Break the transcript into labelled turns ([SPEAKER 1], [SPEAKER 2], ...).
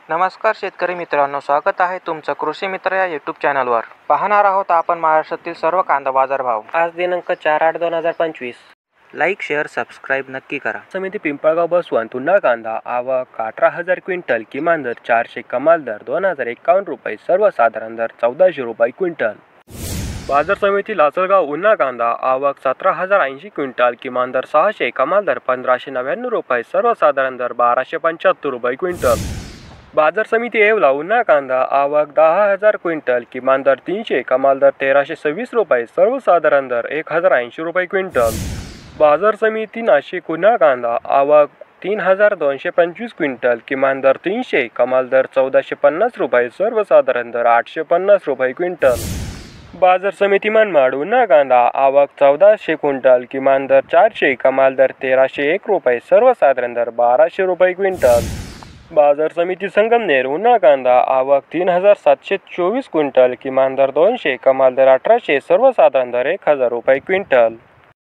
[SPEAKER 1] नमस्कार शेतकरी मित्रांनो, स्वागत आहे तुमचं कृषी मित्र या यूट्यूब चॅनलवर. पाहणार आहोत आपण महाराष्ट्रातील सर्व कांदा बाजारभाव आज दिनांक 4/8/2025. लाईक, शेअर, सबस्क्राईब नक्की करा.
[SPEAKER 2] समिती पिंपळगाव बसवंत उन्हाळ कांदा आवक 18,000 क्विंटल, किमान दर 400, कमाल दर 2,051 रुपये, सर्वसाधारण दर 1,400 रुपये क्विंटल. बाजार समिती लासलगाव उन्हाळ कांदा आवक 17,080 क्विंटल, किमान दर 600, कमाल दर 1,599 रुपये, सर्वसाधारण दर 1,275 रुपये क्विंटल. बाजार समिती येवला उन्हाळ कांदा आवक 10,000 क्विंटल, किमान दर 300, कमाल दर 1,326 रुपये, सर्वसाधारण दर 1,080 रुपये क्विंटल. बाजार समिती नाशिक उन्हाळ कांदा आवक 3,225 क्विंटल, किमान दर 300, कमाल दर 1,450 रुपये, सर्वसाधारण दर 850 रुपये क्विंटल. बाजार समिती मनमाड उन्हाळ कांदा आवक 1,400 क्विंटल, किमान दर 400, कमाल दर 1,301 रुपये, सर्वसाधारण दर 1,200 रुपये क्विंटल. बाजार समिती संगमनेर उन्हाळ कांदा आवक 3,724 क्विंटल, किमान दर 200, कमाल दर 1,800, सर्वसाधारण दर 1,000 रुपये क्विंटल.